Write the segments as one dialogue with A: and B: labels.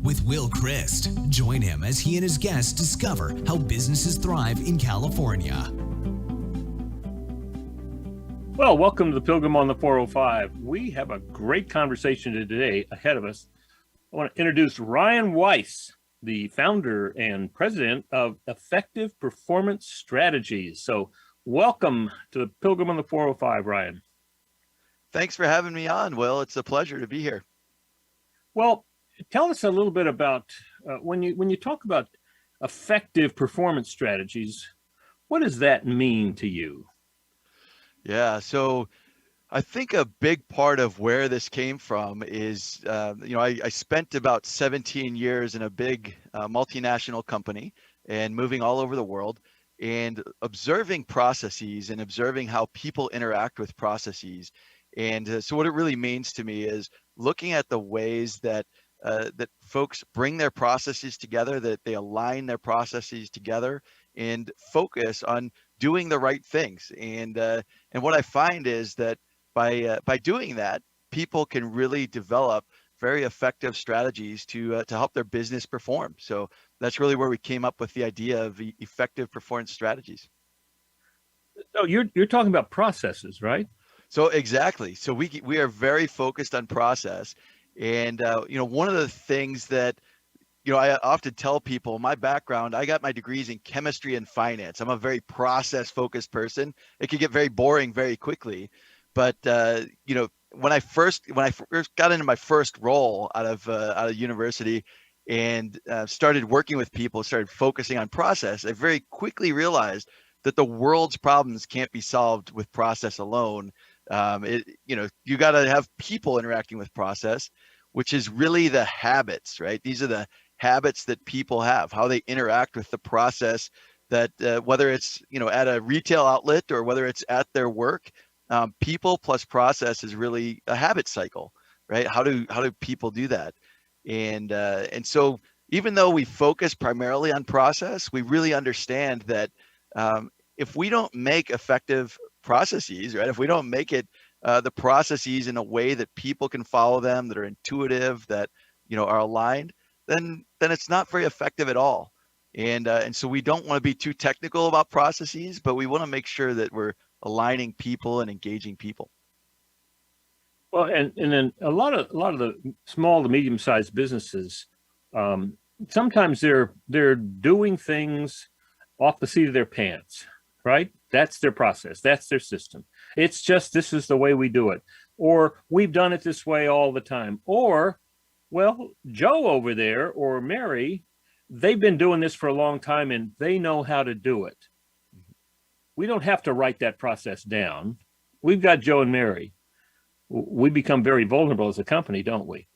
A: with Will Christ. Join him as he and his guests discover how businesses thrive in California.
B: Well, welcome to the Pilgrim on the 405. We have a great conversation today ahead of us. I want to introduce Ryan Weiss, the founder and president of Effective Performance Strategies. So welcome to the Pilgrim on the 405, Ryan.
C: Thanks for having me on, Will. It's a pleasure to be here.
B: Well, tell us a little bit about when you talk about effective performance strategies, what does that mean to you?
C: Yeah, so I think a big part of where this came from is, I spent about 17 years in a big multinational company and moving all over the world and observing processes and observing how people interact with processes. And so what it really means to me is looking at the ways that that folks bring their processes together, that they align their processes together and focus on doing the right things. And what I find is that by doing that, people can really develop very effective strategies to help their business perform. So that's really where we came up with the idea of effective performance strategies.
B: So you're talking about processes, right?
C: So exactly. So we are very focused on process, and one of the things that I often tell people, my background, I got my degrees in chemistry and finance. I'm a very process-focused person. It can get very boring very quickly, but when I first got into my first role out of university and started working with people, started focusing on process, I very quickly realized that the world's problems can't be solved with process alone. You got to have people interacting with process, which is really the habits, right? These are the habits that people have, how they interact with the process, that whether it's at a retail outlet or whether it's at their work, people plus process is really a habit cycle, right? How do people do that? And so even though we focus primarily on process, we really understand that if we don't make effective processes, right? If we don't make it the processes in a way that people can follow them, that are intuitive, that are aligned, then it's not very effective at all. And so we don't want to be too technical about processes, but we want to make sure that we're aligning people and engaging people.
B: Well, and then a lot of the small to medium-sized businesses, sometimes they're doing things off the seat of their pants, right? That's their process. That's their system. It's just, this is the way we do it. Or we've done it this way all the time. Or, well, Joe over there or Mary, they've been doing this for a long time and they know how to do it. We don't have to write that process down. We've got Joe and Mary. We become very vulnerable as a company, don't we?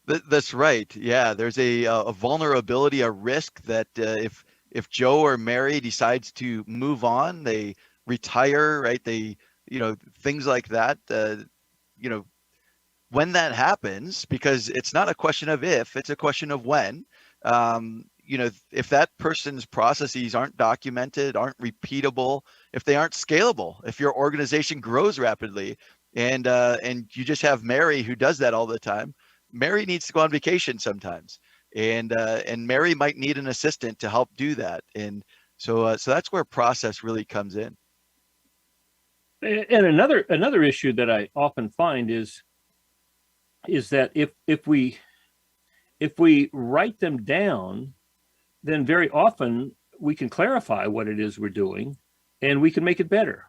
C: That's right. Yeah, there's a vulnerability, a risk that if Joe or Mary decides to move on, they retire, right? They, things like that, when that happens, because it's not a question of if, it's a question of when, if that person's processes aren't documented, aren't repeatable, if they aren't scalable, if your organization grows rapidly and you just have Mary who does that all the time, Mary needs to go on vacation sometimes. And Mary might need an assistant to help do that. And so that's where process really comes in.
B: And another issue that I often find is that if we write them down, then very often we can clarify what it is we're doing and we can make it better.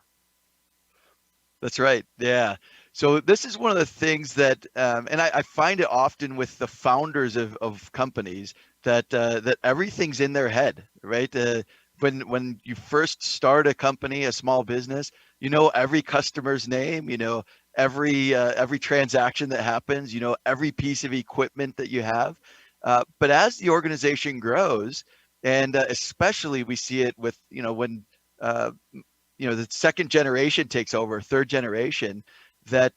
C: That's right. Yeah. So this is one of the things that, and I find it often with the founders of companies that everything's in their head, right? When you first start a company, a small business, every customer's name, every transaction that happens, every piece of equipment that you have. But as the organization grows, and especially we see it with, when the second generation takes over, third generation, that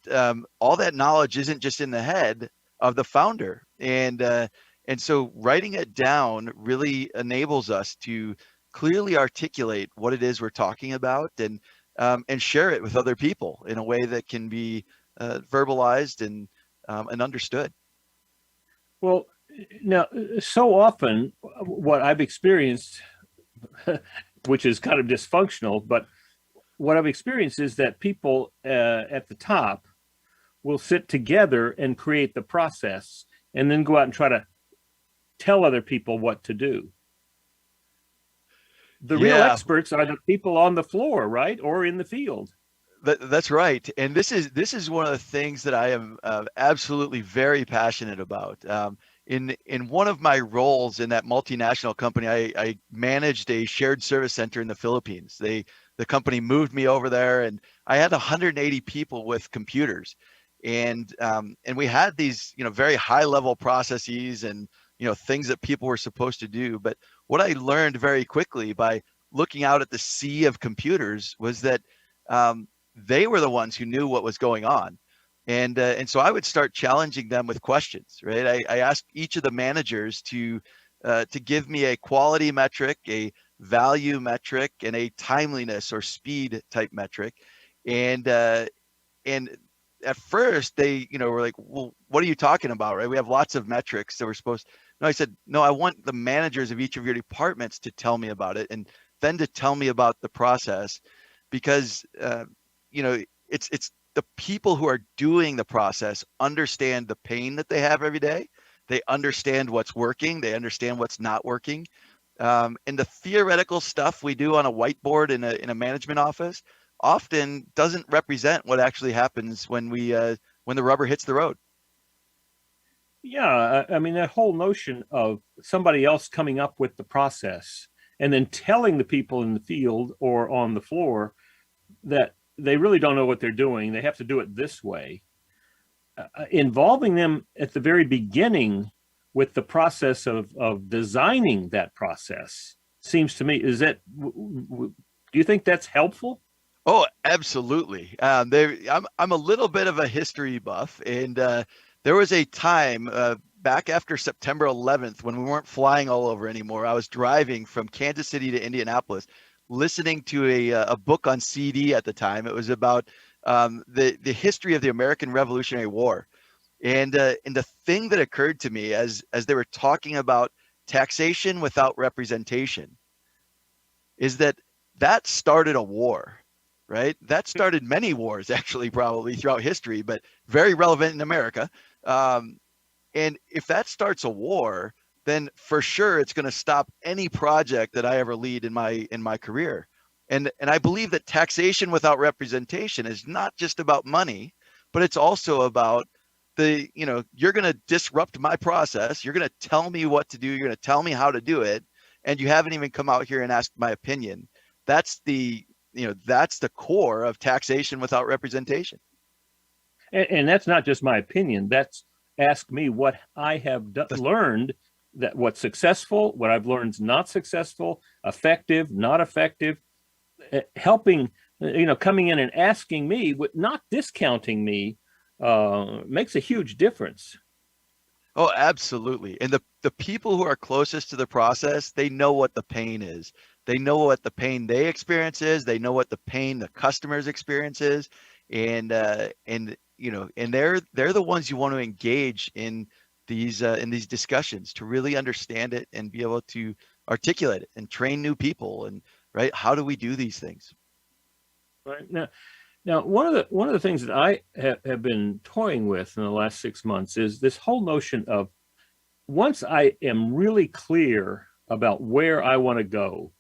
C: all that knowledge isn't just in the head of the founder. And so writing it down really enables us to clearly articulate what it is we're talking about and share it with other people in a way that can be verbalized and understood.
B: Well, Now, so often what I've experienced, which is kind of dysfunctional, but what I've experienced is that people at the top will sit together and create the process and then go out and try to tell other people what to do. The real
C: Yeah,
B: experts are the people on the floor, right? Or in the field.
C: that's right. And this is one of the things that I am absolutely very passionate about. In one of my roles in that multinational company, I managed a shared service center in the Philippines. The company moved me over there, and I had 180 people with computers, and we had these very high level processes and things that people were supposed to do. But what I learned very quickly by looking out at the sea of computers was that um, they were the ones who knew what was going on. And so I would start challenging them with questions, right? I asked each of the managers to give me a quality metric, a value metric, and a timeliness or speed type metric. And at first they were like, well, what are you talking about, right? We have lots of metrics that we're supposed. No, I said, no, I want the managers of each of your departments to tell me about it, and then to tell me about the process, because you know, it's the people who are doing the process understand the pain that they have every day. They understand what's working. They understand what's not working. And the theoretical stuff we do on a whiteboard in a management office often doesn't represent what actually happens when the rubber hits the road.
B: Yeah, I mean, that whole notion of somebody else coming up with the process and then telling the people in the field or on the floor that they really don't know what they're doing. They have to do it this way. Involving them at the very beginning with the process of designing that process seems to me, do you think that's helpful?
C: Oh, absolutely. I'm a little bit of a history buff, and there was a time back after September 11th when we weren't flying all over anymore. I was driving from Kansas City to Indianapolis, listening to a book on CD at the time. It was about the history of the American Revolutionary War, and the thing that occurred to me as they were talking about taxation without representation is that started a war, right? That started many wars, actually, probably throughout history, but very relevant in America. Um, and if that starts a war, then for sure it's going to stop any project that I ever lead in my career. And I believe that taxation without representation is not just about money, but it's also about you're going to disrupt my process. You're going to tell me what to do. You're going to tell me how to do it. And you haven't even come out here and asked my opinion. That's the core of taxation without representation.
B: And that's not just my opinion. That's ask me what I have learned, that what's successful, what I've learned is not successful, effective, not effective, helping, coming in and asking me, not discounting me, makes a huge difference.
C: Oh, absolutely. And the people who are closest to the process, they know what the pain is. They know what the pain they experience is. They know what the pain the customers experience is. And they're the ones you want to engage in these discussions to really understand it and be able to articulate it and train new people. And right, how do we do these things?
B: Right now, one of the things that I have been toying with in the last 6 months is this whole notion of, once I am really clear about where I want to go,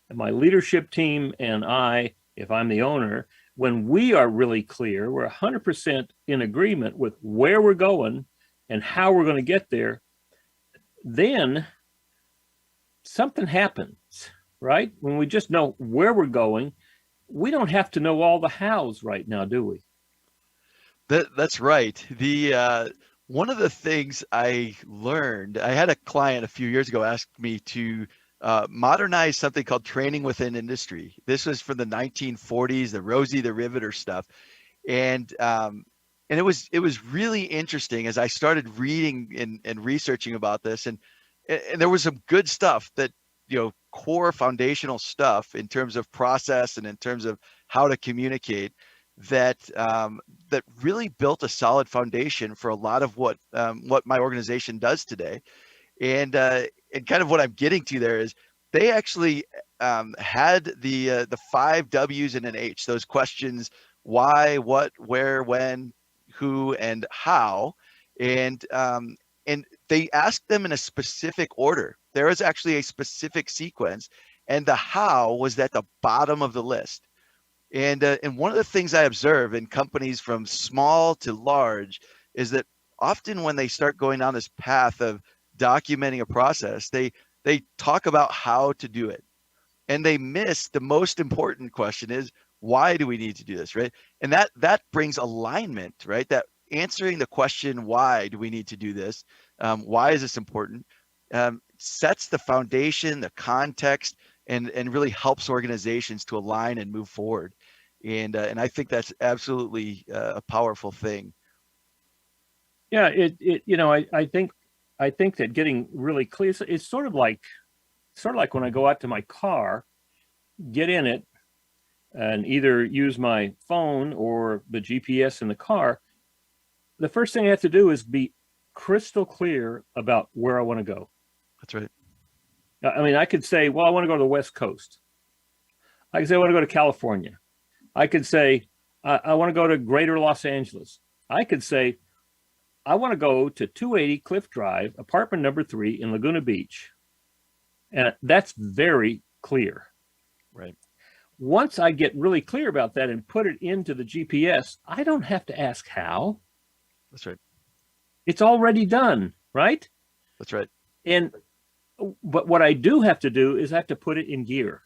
B: and my leadership team and I, if I'm the owner, when we are really clear, we're 100% in agreement with where we're going and how we're going to get there, then something happens, right? When we just know where we're going, we don't have to know all the hows right now, do we?
C: That's right. The one of the things I learned, I had a client a few years ago ask me to modernize something called training within industry. This was from the 1940s, the Rosie the Riveter stuff, and it was really interesting as I started reading and researching about this, and there was some good stuff that core foundational stuff in terms of process and in terms of how to communicate. that that really built a solid foundation for a lot of what my organization does today. And kind of what I'm getting to there is they actually had the 5 W's and an H, those questions: why, what, where, when, who, and how. And they asked them in a specific order. There is actually a specific sequence, and the how was at the bottom of the list. And one of the things I observe in companies from small to large is that often when they start going down this path of documenting a process, they talk about how to do it, and they miss the most important question: is why do we need to do this, right? And that brings alignment, right? That answering the question, why do we need to do this, why is this important, sets the foundation, the context, and really helps organizations to align and move forward. And I think that's absolutely a powerful thing.
B: Yeah, I think that getting really clear, it's sort of like when I go out to my car, get in it, and either use my phone or the GPS in the car. The first thing I have to do is be crystal clear about where I want to go.
C: That's right.
B: I mean, I could say, well, I want to go to the West Coast. I could say I want to go to California. I could say I want to go to Greater Los Angeles. I could say I want to go to 280 Cliff Drive, apartment number 3 in Laguna Beach. And that's very clear.
C: Right.
B: Once I get really clear about that and put it into the GPS, I don't have to ask how.
C: That's right.
B: It's already done, right?
C: That's right.
B: But what I do have to do is I have to put it in gear.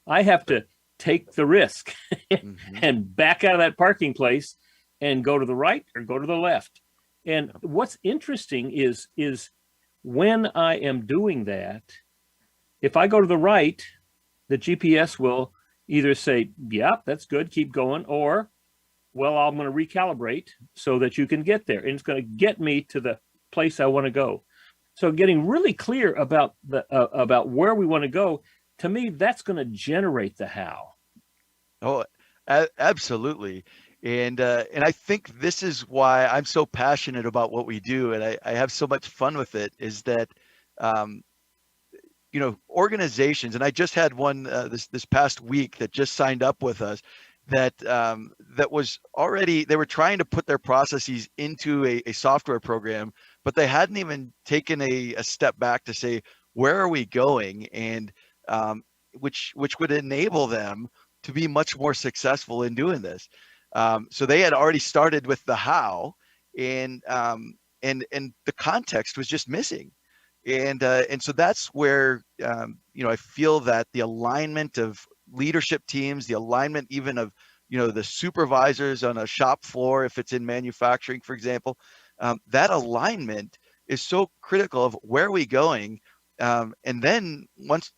B: I have to take the risk and back out of that parking place and go to the right or go to the left. And what's interesting is when I am doing that, if I go to the right, the GPS will either say, yeah, that's good, keep going, or, well, I'm going to recalibrate so that you can get there. And it's going to get me to the place I want to go. So getting really clear about about where we want to go, to me, that's going to generate the how.
C: Oh, absolutely. And I think this is why I'm so passionate about what we do, and I have so much fun with it, is that organizations, and I just had one this past week that just signed up with us, that was already, they were trying to put their processes into a software program, but they hadn't even taken a step back to say, where are we going? And which would enable them to be much more successful in doing this. So they had already started with the how, and the context was just missing. And so that's where I feel that the alignment of leadership teams, the alignment even of the supervisors on a shop floor, if it's in manufacturing, for example, that alignment is so critical of where are we going. And then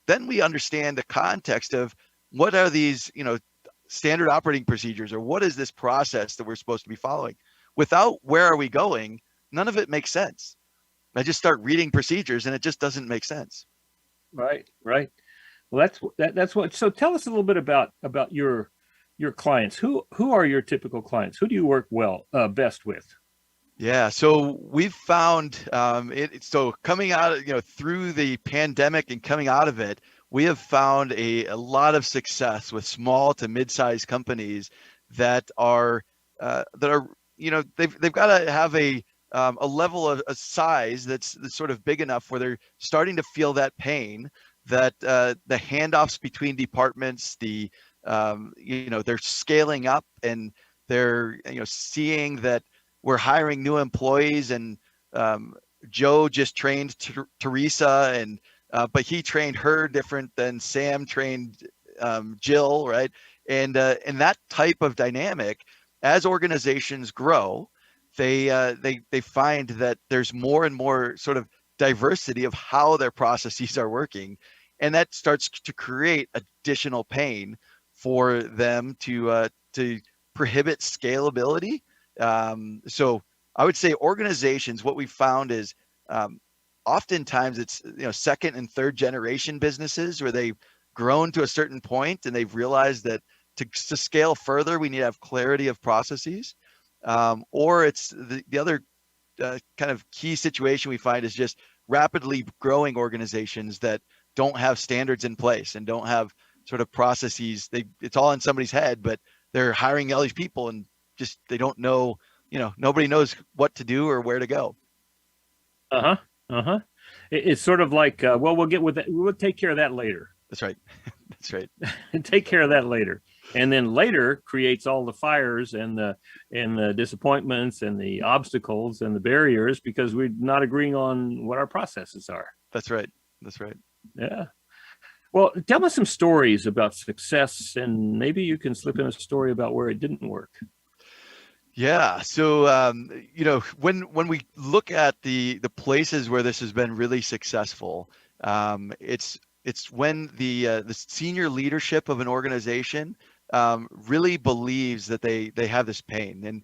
C: then we understand the context of what are these standard operating procedures, or what is this process that we're supposed to be following. Without where are we going, none of it makes sense. I just start reading procedures and it just doesn't make sense.
B: Right. Well, that's what. So tell us a little bit about your clients. Who are your typical clients? Who do you work best with?
C: Yeah, so we've found so coming out through the pandemic and coming out of it, we have found a lot of success with small to mid-sized companies that are they've got to have a level of a size that's sort of big enough where they're starting to feel that pain, that the handoffs between departments, they're scaling up, and they're seeing that we're hiring new employees, and Joe just trained Teresa, and but he trained her different than Sam trained Jill, right? And that type of dynamic, as organizations grow, they find that there's more and more sort of diversity of how their processes are working, and that starts to create additional pain for them to prohibit scalability. So I would say organizations, what we found is oftentimes it's second and third generation businesses where they've grown to a certain point and they've realized that to scale further, we need to have clarity of processes. Or it's the other kind of key situation we find is just rapidly growing organizations that don't have standards in place and don't have sort of processes. It's all in somebody's head, but they're hiring all these people and just they don't know, nobody knows what to do or where to go.
B: Uh-huh. Uh-huh. It's sort of like, well, we'll get with that. We'll take care of that later.
C: That's right. That's right.
B: Take care of that later. And then later creates all the fires and the disappointments and the obstacles and the barriers because we're not agreeing on what our processes are.
C: That's right. That's right.
B: Yeah. Well, tell us some stories about success, and maybe you can slip in a story about where it didn't work.
C: Yeah. So, when we look at the places where this has been really successful, it's when the senior leadership of an organization really believes that they have this pain. And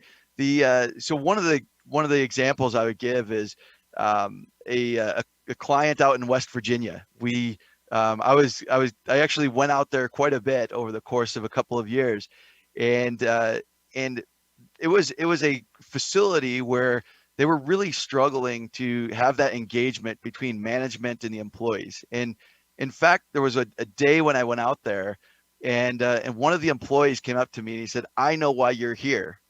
C: so one of the examples I would give is a client out in West Virginia. I actually went out there quite a bit over the course of a couple of years, and it was a facility where they were really struggling to have that engagement between management and the employees. And in fact, there was a day when I went out there, and one of the employees came up to me and he said, "I know why you're here."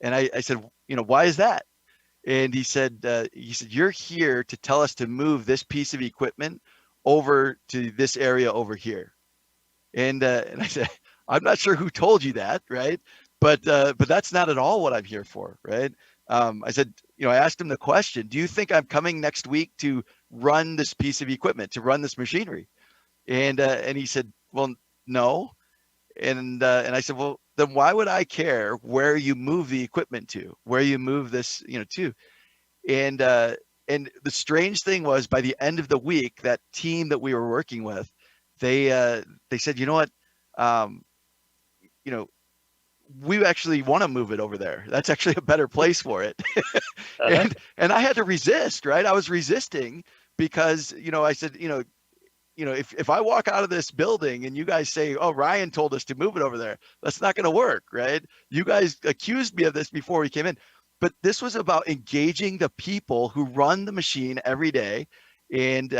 C: And I said, "Why is that?" And he said, "You're here to tell us to move this piece of equipment over to this area over here." And I said, "I'm not sure who told you that, right? But that's not at all what I'm here for, right?" I said, I asked him the question, "Do you think I'm coming next week to run this piece of equipment, to run this machinery?" And he said, "Well, no." And I said, "Well, then why would I care where you move the equipment to, where you move this, to?" And the strange thing was, by the end of the week, that team that we were working with, they said, "You know what? You know, we actually want to move it over there. That's actually a better place for it." And I had to resist, right? I was resisting because, I said, if I walk out of this building and you guys say, "Oh, Ryan told us to move it over there," that's not going to work, right? You guys accused me of this before we came in. But this was about engaging the people who run the machine every day and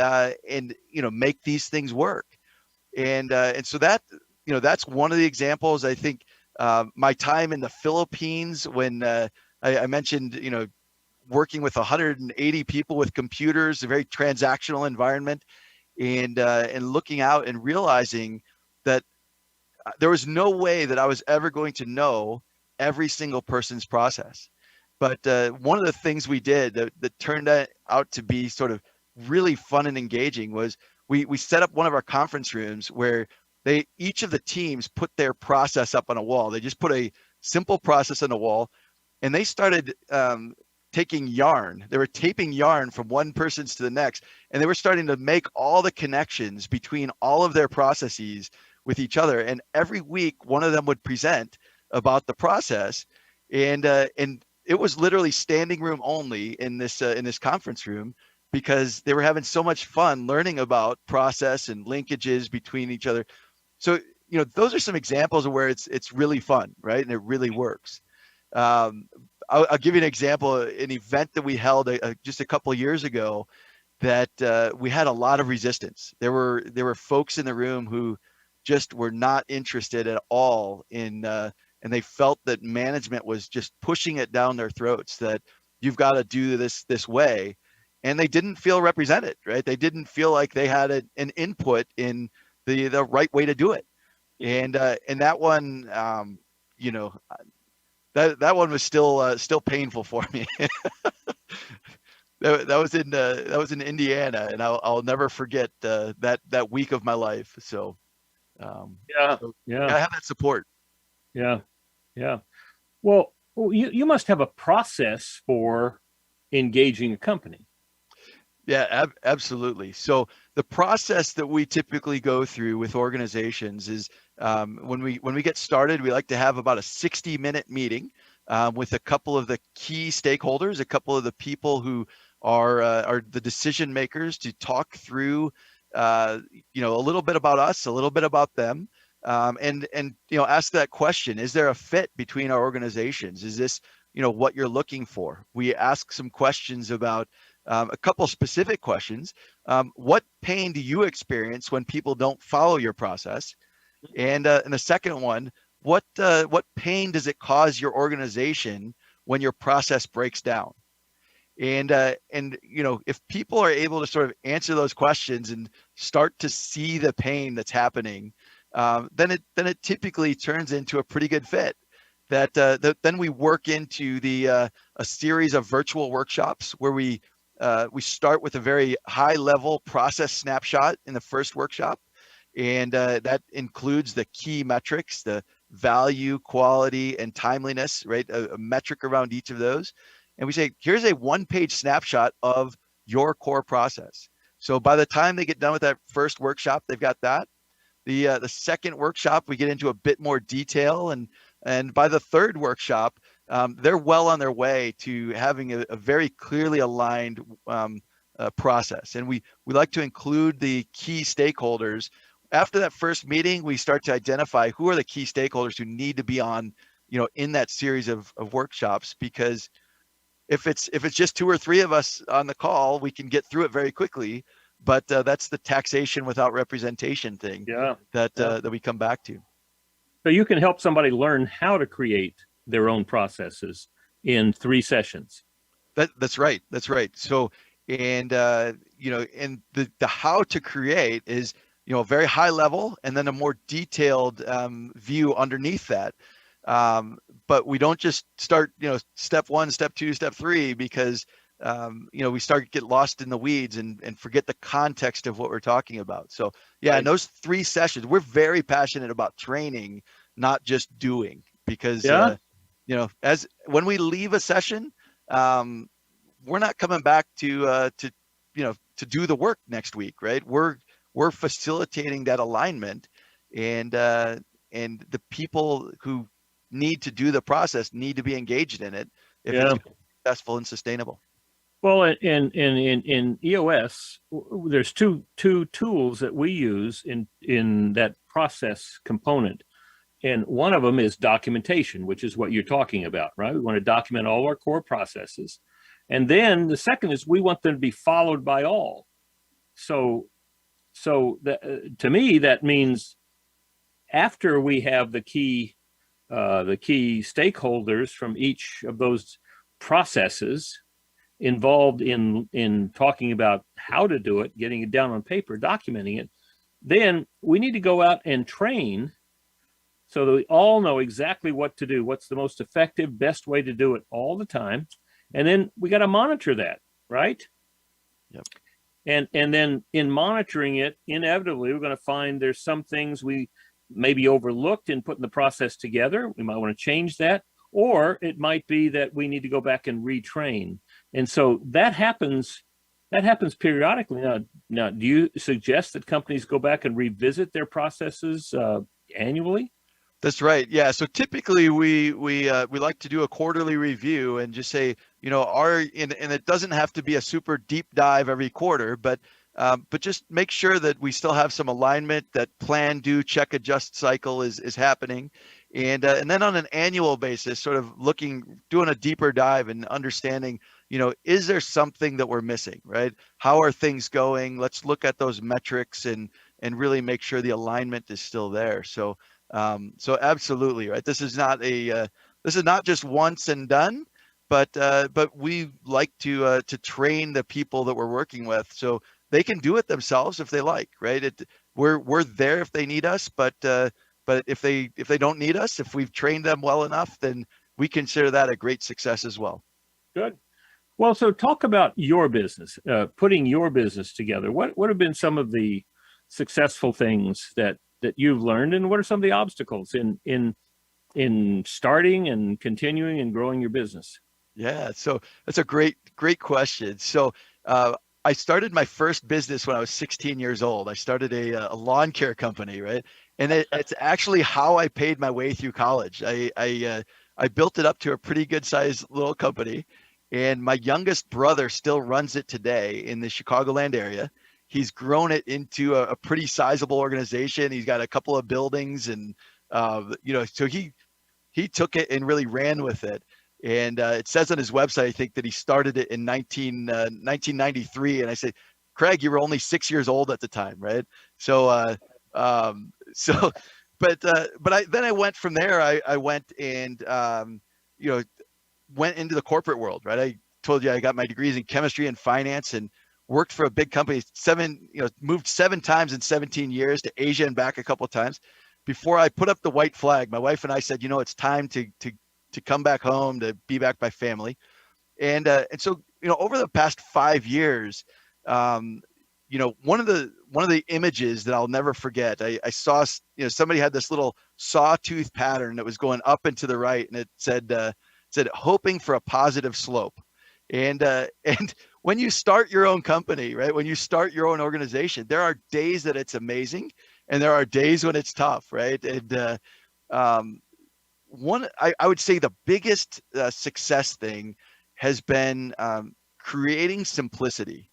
C: make these things work. And so that's one of the examples. I think my time in the Philippines when I mentioned, working with 180 people with computers, a very transactional environment, and looking out and realizing that there was no way that I was ever going to know every single person's process. But one of the things we did that turned out to be sort of really fun and engaging was we set up one of our conference rooms where each of the teams put their process up on a wall. They just put a simple process on a wall, and they started taking yarn. They were taping yarn from one person's to the next, and they were starting to make all the connections between all of their processes with each other. And every week, one of them would present about the process, and it was literally standing room only in this conference room, because they were having so much fun learning about process and linkages between each other. So, those are some examples of where it's really fun, right? And it really works. I'll give you an example, an event that we held just a couple of years ago that we had a lot of resistance. There were folks in the room who just were not interested at all in, and they felt that management was just pushing it down their throats, that you've got to do this way. And they didn't feel represented, right? They didn't feel like they had an input in the right way to do it. And that one, that one was still painful for me. that was in Indiana, and I'll never forget that week of my life. So
B: Yeah.
C: I have that support.
B: Yeah. Well, you must have a process for engaging a company.
C: Yeah, absolutely. So the process that we typically go through with organizations is when we get started, we like to have about a 60-minute meeting with a couple of the key stakeholders, a couple of the people who are the decision makers, to talk through a little bit about us, a little bit about them, and ask that question: is there a fit between our organizations? Is this what you're looking for? We ask some questions about a couple specific questions. What pain do you experience when people don't follow your process? And the second one, what pain does it cause your organization when your process breaks down? And if people are able to sort of answer those questions and start to see the pain that's happening, then it typically turns into a pretty good fit. Then we work into a series of virtual workshops where we start with a very high level process snapshot in the first workshop, and that includes the key metrics, the value, quality, and timeliness, right? A metric around each of those. And we say, here's a one-page snapshot of your core process. So by the time they get done with that first workshop, they've got that. The second workshop, we get into a bit more detail, and by the third workshop, they're well on their way to having a very clearly aligned process. And we like to include the key stakeholders. After that first meeting, we start to identify who are the key stakeholders who need to be on, in that series of workshops, because if it's just 2 or 3 of us on the call, we can get through it very quickly. But that's the taxation without representation thing that we come back to.
B: So you can help somebody learn how to create their own processes in 3 sessions.
C: That's right. So, and and the how to create is very high level, and then a more detailed view underneath that. But we don't just start, step 1, step 2, step 3, because we start to get lost in the weeds and forget the context of what we're talking about. So yeah, in those 3 sessions, we're very passionate about training, not just doing, because as when we leave a session, we're not coming back to do the work next week, right? We're facilitating that alignment, and the people who need to do the process need to be engaged in it if it's successful and sustainable.
B: Well, in EOS, there's two tools that we use in that process component, and one of them is documentation, which is what you're talking about, right? We want to document all our core processes, and then the second is we want them to be followed by all. So that, to me, that means after we have the key stakeholders from each of those processes involved in talking about how to do it, getting it down on paper, documenting it, then we need to go out and train so that we all know exactly what to do, what's the most effective, best way to do it all the time. And then we got to monitor that, right?
C: Yep.
B: And then in monitoring it, inevitably, we're going to find there's some things we maybe overlooked in putting the process together. We might want to change that, or it might be that we need to go back and retrain. And so that happens periodically. Now, do you suggest that companies go back and revisit their processes annually?
C: That's right. Yeah. So typically we like to do a quarterly review and just say, and it doesn't have to be a super deep dive every quarter, but just make sure that we still have some alignment, that plan, do, check, adjust cycle is happening. And then on an annual basis, sort of doing a deeper dive and understanding, is there something that we're missing, right? How are things going? Let's look at those metrics and really make sure the alignment is still there. So absolutely, right? This is not just once and done, but we like to train the people that we're working with so they can do it themselves if they like, right? We're there if they need us, but if they don't need us, if we've trained them well enough, then we consider that a great success as well.
B: Good. Well, so talk about your business, putting your business together. What have been some of the successful things that you've learned, and what are some of the obstacles in starting and continuing and growing your business?
C: Yeah, so that's a great question. So I started my first business when I was 16 years old. I started a lawn care company, right? And it's actually how I paid my way through college. I built it up to a pretty good sized little company, and my youngest brother still runs it today in the Chicagoland area. he's grown it into a pretty sizable organization. He's got a couple of buildings, and so he took it and really ran with it. And it says on his website, I think, that he started it in 1993. And I say, Craig, you were only 6 years old at the time, right? So, then I went from there. I went and, went into the corporate world, right? I told you I got my degrees in chemistry and finance, and worked for a big company, moved 7 times in 17 years to Asia and back a couple of times before I put up the white flag. My wife and I said, it's time to come back home, to be back by family. And so, over the past 5 years, one of the images that I'll never forget, I saw, somebody had this little sawtooth pattern that was going up and to the right, and it said hoping for a positive slope. And when you start your own company, right, when you start your own organization, there are days that it's amazing, and there are days when it's tough, right? And I would say the biggest success thing has been creating simplicity.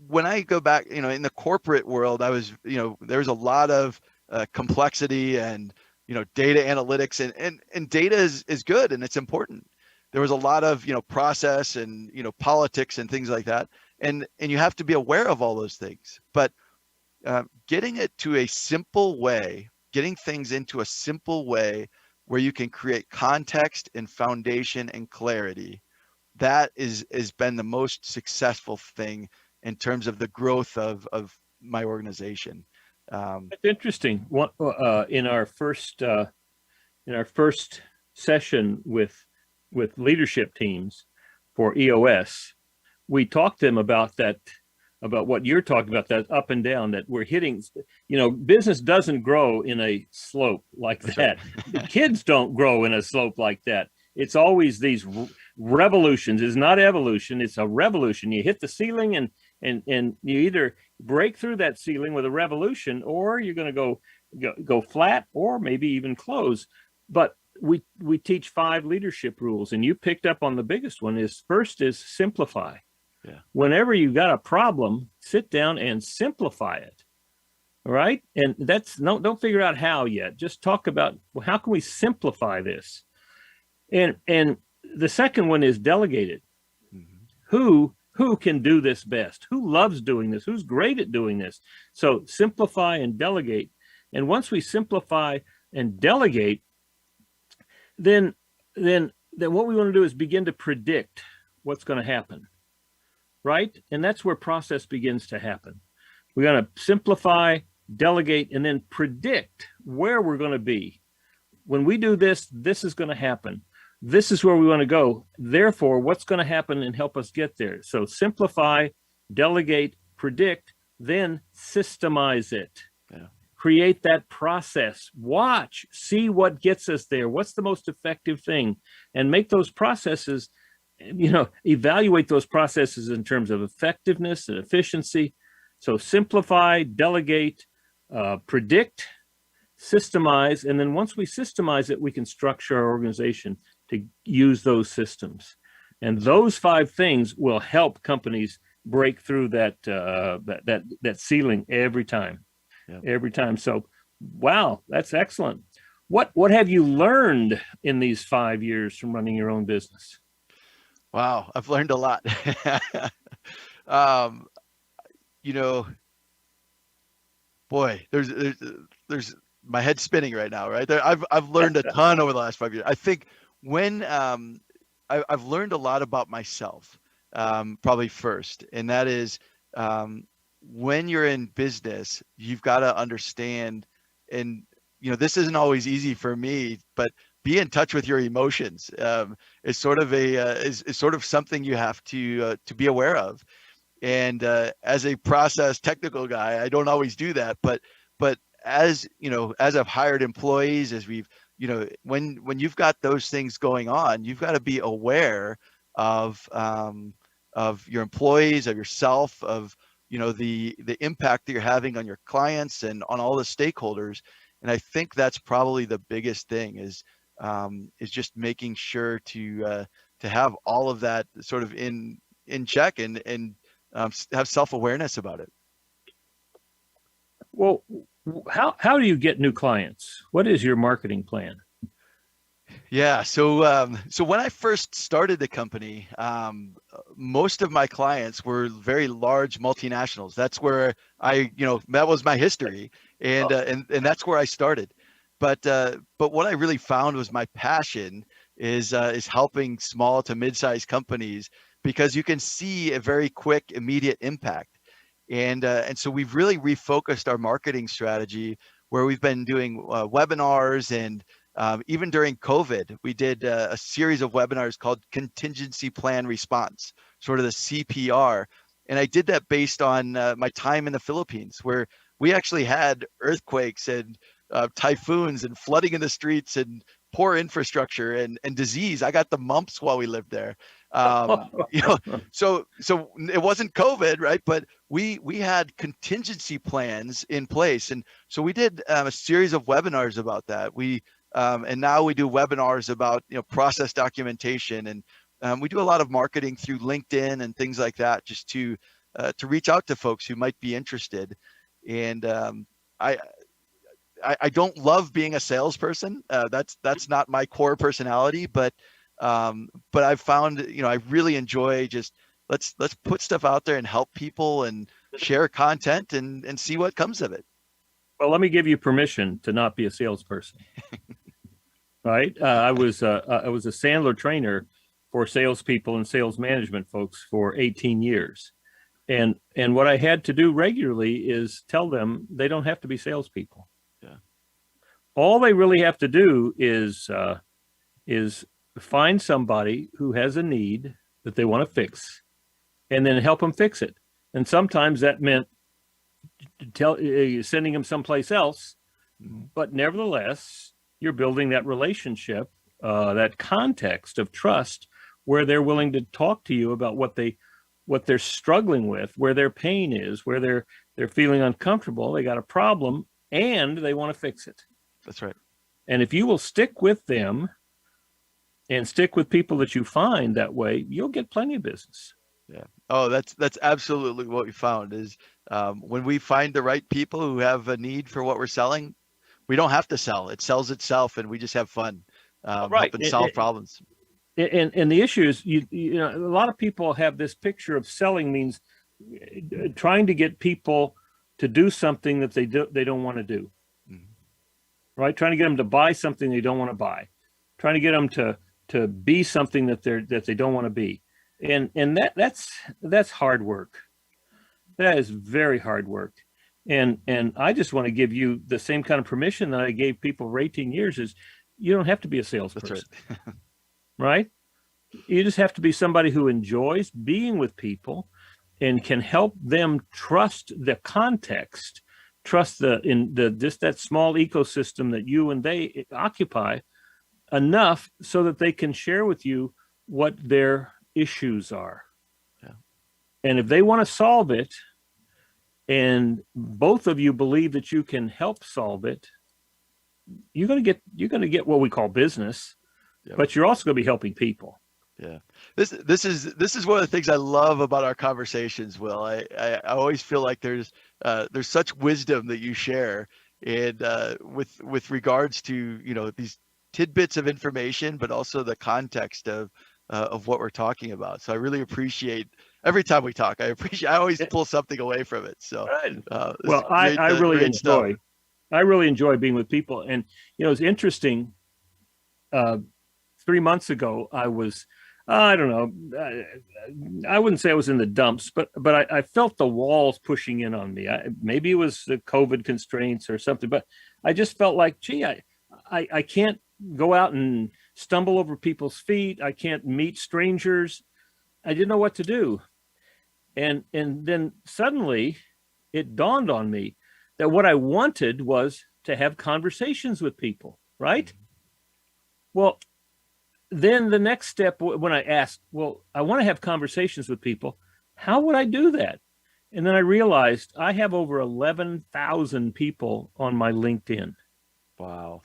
C: When I go back, in the corporate world, I was, there's a lot of complexity and, data analytics, and data is good and it's important. There was a lot of, process and, politics and things like that. And you have to be aware of all those things, but getting it to a simple way, getting things into a simple way where you can create context and foundation and clarity, that has been the most successful thing in terms of the growth of my organization.
B: It's interesting. In our first session with leadership teams for EOS, we talked to them about that, about what you're talking about, that up and down that we're hitting. Business doesn't grow in a slope like that. Right. Kids don't grow in a slope like that. It's always these revolutions. It's not evolution. It's a revolution. You hit the ceiling and you either break through that ceiling with a revolution, or you're going to go flat, or maybe even close. But we teach 5 leadership rules, and you picked up on the biggest one. First is simplify. Yeah. Whenever you've got a problem, sit down and simplify it. All right. And don't figure out how yet. Just talk about, well, how can we simplify this? And the second one is delegate it. Mm-hmm. Who can do this best? Who loves doing this? Who's great at doing this? So simplify and delegate. And once we simplify and delegate, then what we want to do is begin to predict what's going to happen. Right? And that's where process begins to happen. We're going to simplify, delegate, and then predict where we're going to be. When we do this, this is going to happen. This is where we want to go. Therefore, what's going to happen and help us get there? So simplify, delegate, predict, then systemize it. Yeah. Create that process. Watch, see what gets us there. What's the most effective thing? And make those processes, evaluate those processes in terms of effectiveness and efficiency. So simplify, delegate, predict, systemize. And then once we systemize it, we can structure our organization to use those systems. And those 5 things will help companies break through that ceiling every time. Yeah. Every time. So, wow, that's excellent. What have you learned in these 5 years from running your own business?
C: Wow, I've learned a lot. Boy, there's my head's spinning right now, right? I've learned a ton over the last 5 years. I think when I've learned a lot about myself, probably first, and that is when you're in business, you've got to understand, and this isn't always easy for me, but be in touch with your emotions. Is sort of is sort of something you have to be aware of. And as a process technical guy, I don't always do that, but as I've hired employees, as we've, when you've got those things going on, you've got to be aware of your employees, of yourself, of, the impact that you're having on your clients and on all the stakeholders. And I think that's probably the biggest thing is just making sure to have all of that sort of in check and have self-awareness about it.
B: Well, how do you get new clients? What is your marketing plan?
C: Yeah. So when I first started the company, most of my clients were very large multinationals. That's where that was my history, and that's where I started. But what I really found was my passion is helping small to mid-sized companies, because you can see a very quick, immediate impact. And so we've really refocused our marketing strategy, where we've been doing webinars, and even during COVID, we did a series of webinars called Contingency Plan Response, sort of the CPR. And I did that based on my time in the Philippines, where we actually had earthquakes and typhoons and flooding in the streets and poor infrastructure and disease. I got the mumps while we lived there. So it wasn't COVID, right? But we had contingency plans in place, and so we did a series of webinars about that. And now we do webinars about process documentation, and we do a lot of marketing through LinkedIn and things like that, just to reach out to folks who might be interested. And I don't love being a salesperson. That's not my core personality, but I've found I really enjoy just let's put stuff out there and help people and share content and see what comes of it.
B: Well, let me give you permission to not be a salesperson. Right? I was a Sandler trainer for salespeople and sales management folks for 18 years. And what I had to do regularly is tell them they don't have to be salespeople.
C: Yeah.
B: All they really have to do is find somebody who has a need that they want to fix, and then help them fix it. And sometimes that meant sending them someplace else, but nevertheless, you're building that relationship, that context of trust, where they're willing to talk to you about what they're struggling with, where their pain is, where they're feeling uncomfortable, they got a problem, and they want to fix it.
C: That's right.
B: And if you will stick with them and stick with people that you find that way, you'll get plenty of business.
C: Yeah. Oh, that's absolutely what we found is when we find the right people who have a need for what we're selling, we don't have to sell. It sells itself, and we just have fun helping solve problems.
B: And the issue is, a lot of people have this picture of selling means trying to get people to do something that they don't want to do. Mm-hmm. Right? Trying to get them to buy something they don't want to buy. Trying to get them to be something that they don't want to be. And that's hard work. That is very hard work. And I just want to give you the same kind of permission that I gave people for 18 years is you don't have to be a salesperson. That's right. Right? You just have to be somebody who enjoys being with people and can help them trust the context, trust just that small ecosystem that you and they occupy enough so that they can share with you what their issues are. Yeah. And if they want to solve it, and both of you believe that you can help solve it, you're going to get what we call business, yep. But you're also going to be helping people.
C: Yeah. This is one of the things I love about our conversations, Will. I always feel like there's such wisdom that you share, and with regards to these tidbits of information, but also the context of what we're talking about. So I really appreciate every time we talk. I always pull something away from it. So
B: well, I really enjoy being with people, and it's interesting. 3 months ago, I was, I don't know, I wouldn't say I was in the dumps, but I felt the walls pushing in on me. Maybe it was the COVID constraints or something, but I just felt like, gee, I can't go out and stumble over people's feet. I can't meet strangers. I didn't know what to do. And then suddenly it dawned on me that what I wanted was to have conversations with people, right? Well, then the next step, when I asked, well, I want to have conversations with people, how would I do that? And then I realized I have over 11,000 people on my LinkedIn.
C: Wow.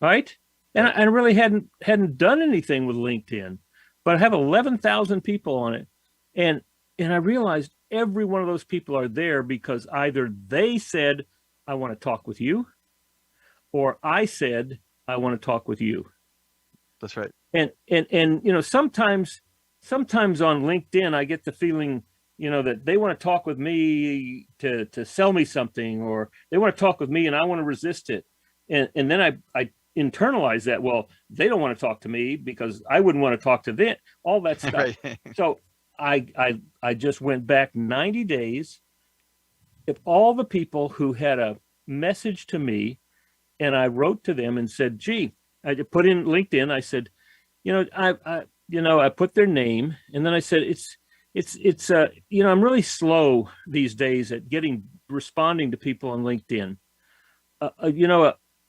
B: Right? And I really hadn't done anything with LinkedIn, but I have 11,000 people on it. And And I realized every one of those people are there because either they said, I want to talk with you, or I said, I want to talk with you.
C: That's right.
B: And sometimes on LinkedIn I get the feeling that they want to talk with me to sell me something, or they want to talk with me and I want to resist it. And then I internalize that, well, they don't want to talk to me because I wouldn't want to talk to them, all that stuff.
C: Right.
B: So I just went back 90 days of all the people who had a message to me, and I wrote to them and said, gee, I put in LinkedIn, I said, I put their name, and then I said, I'm really slow these days at responding to people on LinkedIn.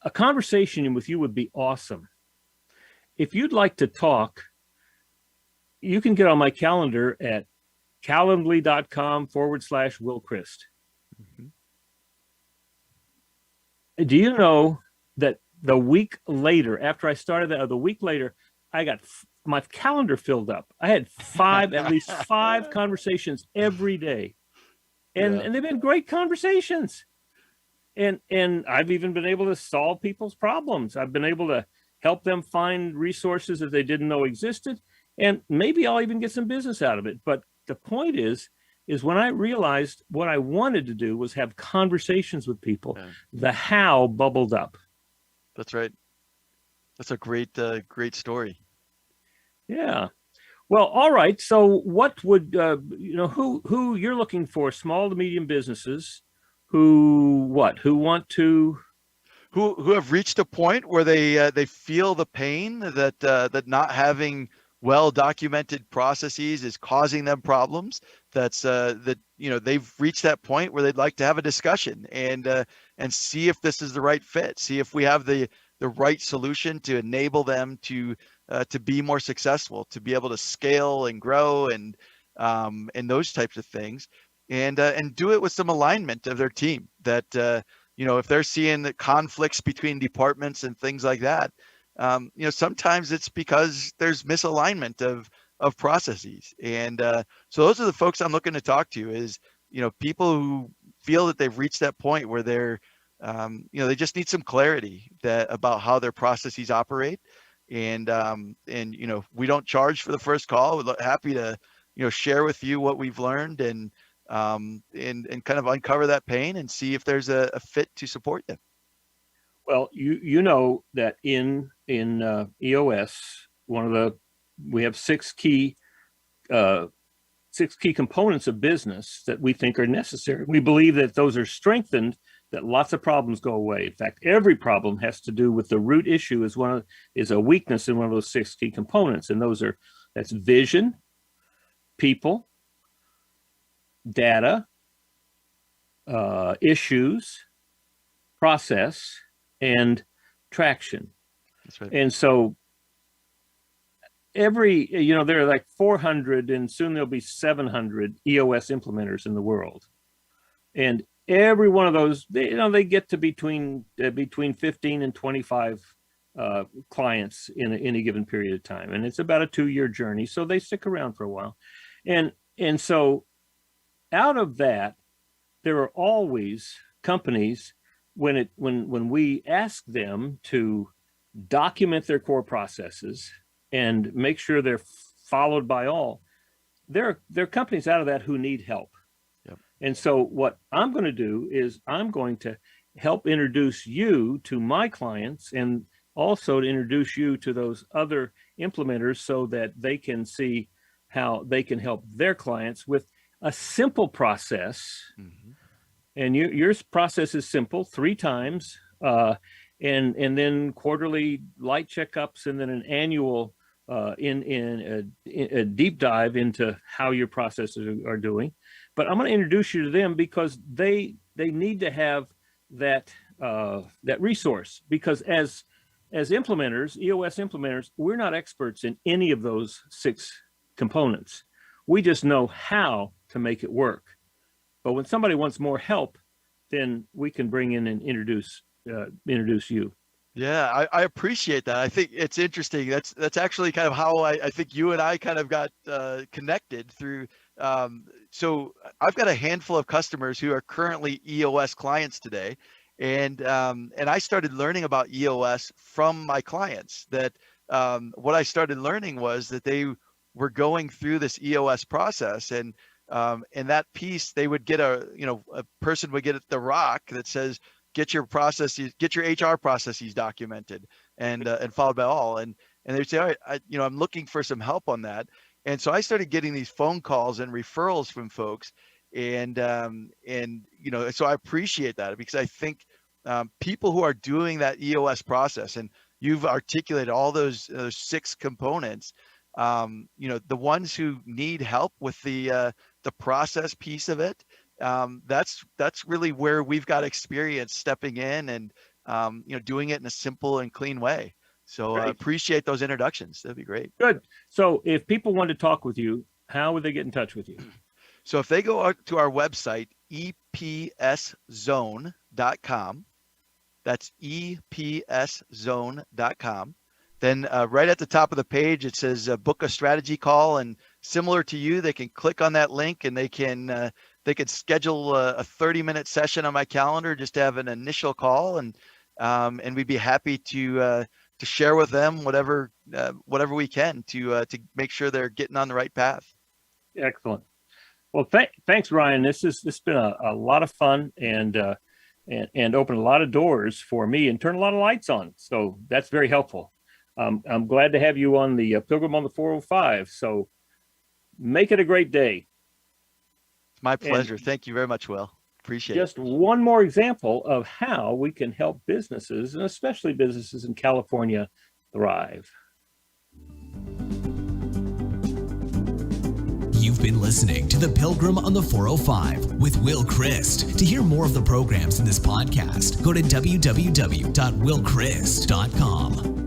B: A conversation with you would be awesome. If you'd like to talk, you can get on my calendar at calendly.com/Will Christ.
C: Mm-hmm.
B: Do you know that the week later, after I started that, or the week later, I got my calendar filled up. I had at least five conversations every day. And they've been great conversations. And I've even been able to solve people's problems. I've been able to help them find resources that they didn't know existed. And maybe I'll even get some business out of it. But the point is when I realized what I wanted to do was have conversations with people, the how bubbled up.
C: That's right. That's a great story.
B: Yeah. Well, all right. So what would, who you're looking for, small to medium businesses who want to,
C: who have reached a point where they feel the pain that not having well documented processes is causing them problems. That's they've reached that point where they'd like to have a discussion and see if this is the right fit, see if we have the right solution to enable them to be more successful, to be able to scale and grow and those types of things, and do it with some alignment of their team. That if they're seeing the conflicts between departments and things like that, sometimes it's because there's misalignment of processes. And so those are the folks I'm looking to talk to, is people who feel that they've reached that point where they're they just need some clarity about how their processes operate. And we don't charge for the first call. We're happy to share with you what we've learned and kind of uncover that pain and see if there's a fit to support them.
B: Well, you know that in EOS, we have six key components of business that we think are necessary. We believe that those are strengthened, that lots of problems go away. In fact, every problem has to do with the root issue is a weakness in one of those six key components. And that's vision, people, data, issues, process, and traction.
C: That's right.
B: And so there are like 400 and soon there'll be 700 EOS implementers in the world. And every one of those, they get to between 15 and 25 clients in any given period of time. And it's about a 2-year journey. So they stick around for a while. And so out of that, there are always companies when we ask them to document their core processes and make sure they're followed by all, there are companies out of that who need help.
C: Yep.
B: And so what I'm going to do is I'm going to help introduce you to my clients and also to introduce you to those other implementers so that they can see how they can help their clients with a simple process.
C: Mm-hmm.
B: And your process is simple, 3 times, and then quarterly light checkups, and then an annual in a deep dive into how your processes are doing. But I'm going to introduce you to them because they need to have that resource, because as implementers, EOS implementers, we're not experts in any of those 6 components. We just know how to make it work. But when somebody wants more help, then we can bring in and introduce you.
C: Yeah, I appreciate that. I think it's interesting. That's actually kind of how I think you and I kind of got connected through so I've got a handful of customers who are currently EOS clients today. And I started learning about EOS from my clients. That what I started learning was that they were going through this EOS process, and that piece, they would get a person would get the rock that says, get your processes, get your HR processes documented and followed by all. And they'd say, all right, I'm looking for some help on that. And so I started getting these phone calls and referrals from folks. And so I appreciate that, because I think people who are doing that EOS process, and you've articulated all those 6 components, the ones who need help with the process piece of it, that's really where we've got experience stepping in and doing it in a simple and clean way. So I appreciate those introductions. That'd be great.
B: Good. So if people want to talk with you, how would they get in touch with you?
C: So if they go to our website, epszone.com, that's epszone.com. Then right at the top of the page, it says book a strategy call, and similar to you, they can click on that link and they can schedule a 30-minute session on my calendar just to have an initial call, and we'd be happy to share with them whatever we can to make sure they're getting on the right path.
B: Excellent. Well, thanks, Ryan. This has been a lot of fun and opened a lot of doors for me and turned a lot of lights on. So that's very helpful. I'm glad to have you on the Pilgrim on the 405. So make it a great day.
C: It's my pleasure. Thank you very much, Will. Appreciate it.
B: Just one more example of how we can help businesses, and especially businesses in California, thrive.
A: You've been listening to The Pilgrim on the 405 with Will Christ. To hear more of the programs in this podcast, go to www.willchrist.com.